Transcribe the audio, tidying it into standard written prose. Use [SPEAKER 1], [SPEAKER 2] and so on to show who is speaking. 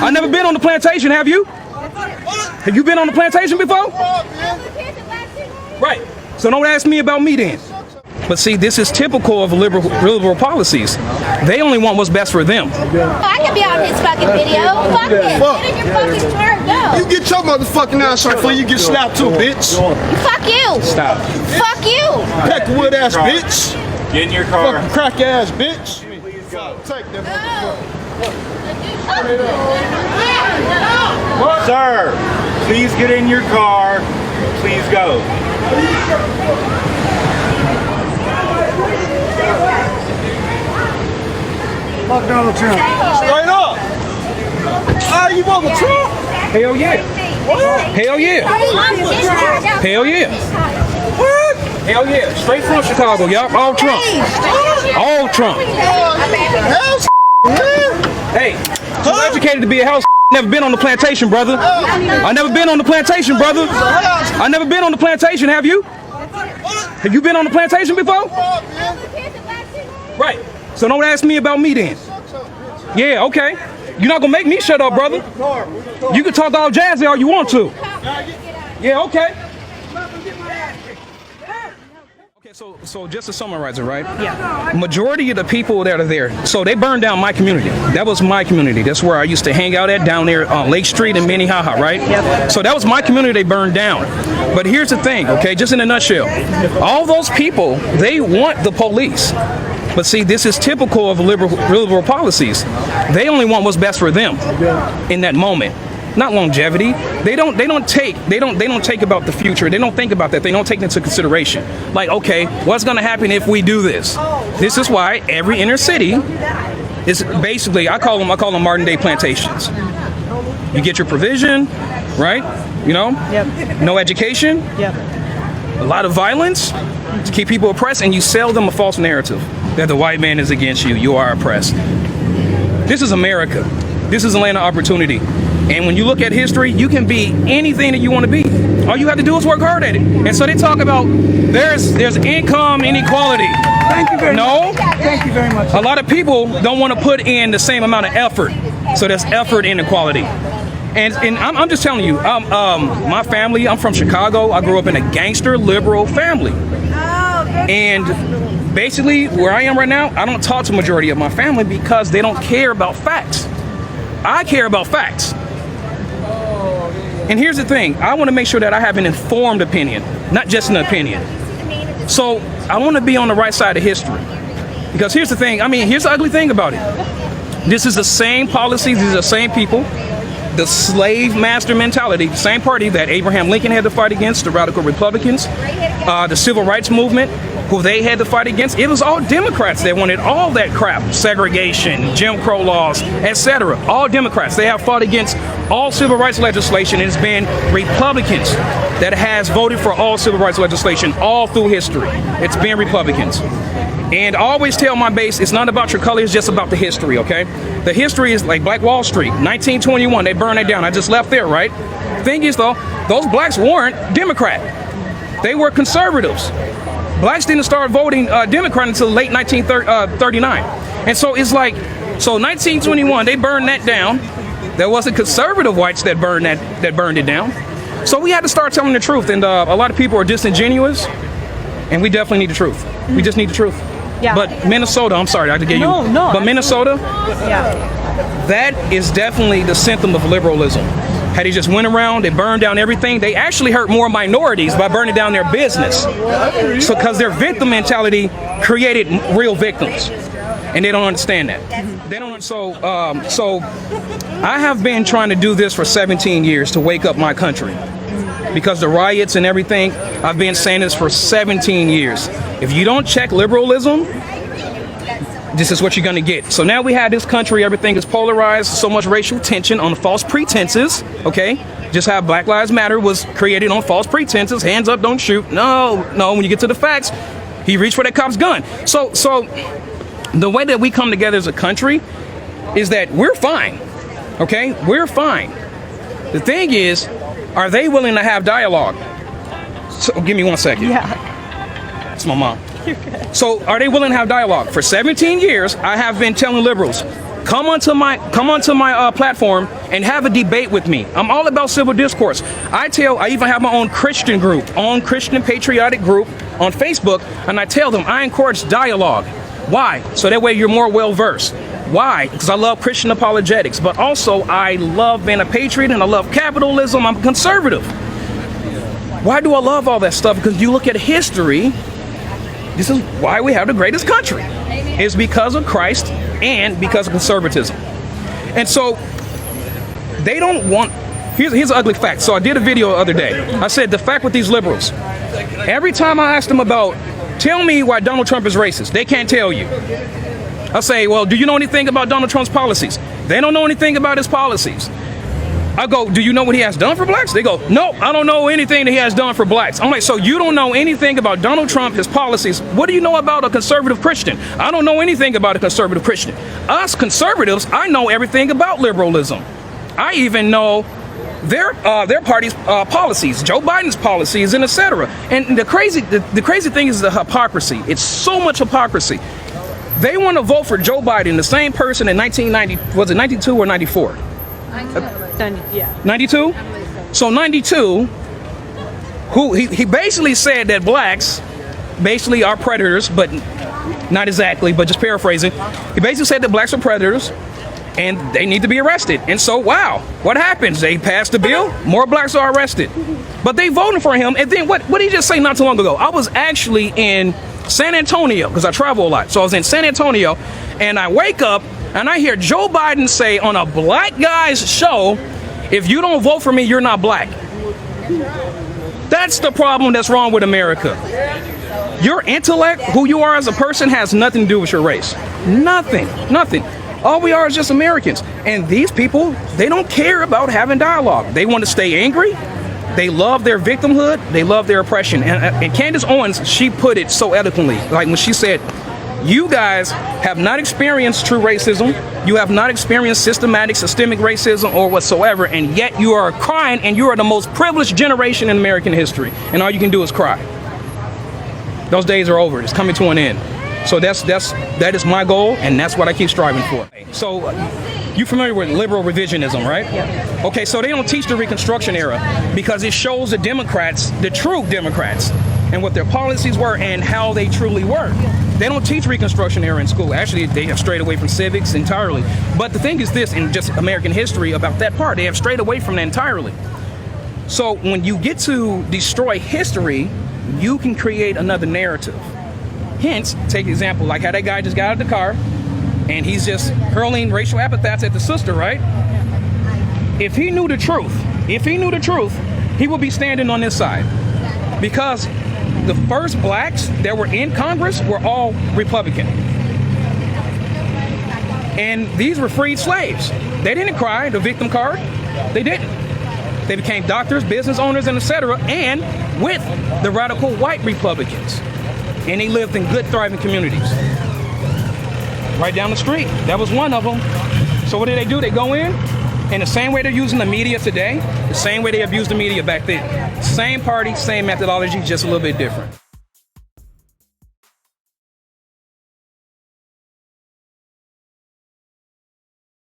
[SPEAKER 1] I never been on the plantation, have you? Have you been on the plantation before? Right. So don't ask me about me then. But see, this is typical of liberal policies. They only want what's best for them.
[SPEAKER 2] I could be on his fucking video. Fuck it. Get in your fucking car and go.
[SPEAKER 3] You get your motherfucking ass right before you get slapped too, bitch.
[SPEAKER 2] Fuck you.
[SPEAKER 1] Stop.
[SPEAKER 2] Fuck you.
[SPEAKER 3] Peckwood ass bitch.
[SPEAKER 4] Get in your car.
[SPEAKER 3] Fucking crack ass bitch.
[SPEAKER 4] Please go.
[SPEAKER 3] Take that motherfucker.
[SPEAKER 4] Sir, please get in your car. Please go.
[SPEAKER 3] Fuck Donald Trump. Straight up. Ah, you want the Trump?
[SPEAKER 1] Hell yeah.
[SPEAKER 3] What?
[SPEAKER 1] Hell yeah. Hell yeah.
[SPEAKER 3] What?
[SPEAKER 1] Hell yeah. Straight from Chicago, y'all. All Trump. All Trump.
[SPEAKER 3] Hell's man.
[SPEAKER 1] Hey, too educated to be a house. Never been on the plantation, brother. I never been on the plantation, brother. I never been on the plantation, have you? Have you been on the plantation before? Right. So don't ask me about me then. Yeah, okay. You're not gonna make me shut up, brother. You can talk all jazzy all you want to. Yeah, okay. Okay, so just to summarize it, right? Yeah. Majority of the people that are there, so they burned down my community. That was my community. That's where I used to hang out at down there on Lake Street in Minnehaha, right? Yep. So that was my community they burned down. But here's the thing, okay, just in a nutshell. All those people, they want the police. But see, this is typical of liberal policies. They only want what's best for them in that moment, not longevity. They don't take about the future. They don't think about that. They don't take into consideration. Like, okay, what's going to happen if we do this? This is why every inner city is basically, I call them modern day plantations. You get your provision, right? You know, no education, a lot of violence to keep people oppressed, and you sell them a false narrative that the white man is against you. You are oppressed. This is America. This is a land of opportunity. And when you look at history, you can be anything that you want to be. All you have to do is work hard at it. And so they talk about there's income inequality.
[SPEAKER 5] Thank you very much. Thank you very much.
[SPEAKER 1] A lot of people don't want to put in the same amount of effort. So there's effort inequality. And I'm just telling you, my family, I'm from Chicago. I grew up in a gangster liberal family. And basically, where I am right now, I don't talk to the majority of my family because they don't care about facts. I care about facts. And here's the thing. I want to make sure that I have an informed opinion, not just an opinion. So I want to be on the right side of history. Because here's the thing. I mean, here's the ugly thing about it. This is the same policies. These are the same people. The slave master mentality, the same party that Abraham Lincoln had to fight against, the radical Republicans, the civil rights movement, who they had to fight against. It was all Democrats that wanted all that crap, segregation, Jim Crow laws, etc. All Democrats. They have fought against all civil rights legislation. It's been Republicans that has voted for all civil rights legislation all through history. It's been Republicans. And I always tell my base, it's not about your color, it's just about the history, okay? The history is like Black Wall Street, 1921, they burned it down. I just left there, right? Thing is though, those blacks weren't Democrat. They were conservatives. Blacks didn't start voting Democrat until late 1939. And so it's like, so 1921, they burned that down. There wasn't conservative whites that burned it down. So we had to start telling the truth. And a lot of people are disingenuous. And we definitely need the truth. We just need the truth.
[SPEAKER 5] Yeah.
[SPEAKER 1] But Minnesota, I'm sorry, I could get you.
[SPEAKER 5] No.
[SPEAKER 1] But Minnesota,
[SPEAKER 5] Yeah.
[SPEAKER 1] that is definitely the symptom of liberalism. Had they just went around, they burned down everything, they actually hurt more minorities by burning down their business. So because their victim mentality created real victims. And they don't understand that. They don't. So I have been trying to do this for 17 years to wake up my country. Because the riots and everything, I've been saying this for 17 years. If you don't check liberalism, this is what you're going to get. So now we have this country, everything is polarized, so much racial tension on false pretenses, okay? Just how Black Lives Matter was created on false pretenses, hands up, don't shoot. No, when you get to the facts, he reached for that cop's gun. So the way that we come together as a country is that we're fine, okay? We're fine. The thing is, are they willing to have dialogue? So, give me 1 second.
[SPEAKER 5] Yeah.
[SPEAKER 1] It's my mom. So are they willing to have dialogue? For 17 years, I have been telling liberals, come onto my platform and have a debate with me. I'm all about civil discourse. I even have my own Christian group, Christian patriotic group on Facebook, and I tell them I encourage dialogue. Why? So that way you're more well-versed. Why? Because I love Christian apologetics, but also I love being a patriot and I love capitalism. I'm a conservative. Why do I love all that stuff? Because you look at history, this is why we have the greatest country. It's because of Christ and because of conservatism. And so they don't want, here's an ugly fact. So I did a video the other day. I said the fact with these liberals, every time I asked them about, tell me why Donald Trump is racist, they can't tell you. I say, well, do you know anything about Donald Trump's policies? They don't know anything about his policies. I go, do you know what he has done for blacks? They go, no, I don't know anything that he has done for blacks. I'm like, so you don't know anything about Donald Trump, his policies. What do you know about a conservative Christian? I don't know anything about a conservative Christian. Us conservatives, I know everything about liberalism. I even know their party's policies, Joe Biden's policies, and etc. And the crazy thing is the hypocrisy. It's so much hypocrisy. They want to vote for Joe Biden, the same person in 1990, was it 92 or 94? 92? So 92, who he basically said that blacks basically are predators, but not exactly, but just paraphrasing. He basically said that blacks are predators and they need to be arrested. And so, wow, what happens? They passed the bill, more blacks are arrested. But they voted for him, and then what did he just say not too long ago? I was actually in San Antonio, because I travel a lot. So I was in San Antonio, and I wake up, and I hear Joe Biden say on a black guy's show, if you don't vote for me, you're not black. That's the problem that's wrong with America. Your intellect, who you are as a person, has nothing to do with your race. Nothing. All we are is just Americans. And these people, they don't care about having dialogue. They want to stay angry. They love their victimhood. They love their oppression. And Candace Owens, she put it so eloquently. Like when she said, you guys have not experienced true racism. You have not experienced systemic racism or whatsoever. And yet you are crying, and you are the most privileged generation in American history. And all you can do is cry. Those days are over. It's coming to an end. So that is my goal, and that's what I keep striving for. So you familiar with liberal revisionism, right? Yeah. Okay, so they don't teach the Reconstruction era because it shows the Democrats, the true Democrats, and what their policies were and how they truly were. They don't teach Reconstruction era in school. Actually, they have strayed away from civics entirely. But the thing is this, in just American history about that part, they have strayed away from that entirely. So when you get to destroy history, you can create another narrative. Hence, take an example, like how that guy just got out of the car and he's just hurling racial epithets at the sister, right? If he knew the truth, he would be standing on this side. Because the first blacks that were in Congress were all Republican. And these were freed slaves. They didn't cry the victim card. They didn't. They became doctors, business owners, and etc. And with the radical white Republicans. And they lived in good, thriving communities. Right down the street. That was one of them. So what do? They go in the same way they're using the media today, the same way they abused the media back then. Same party, same methodology, just a little bit different.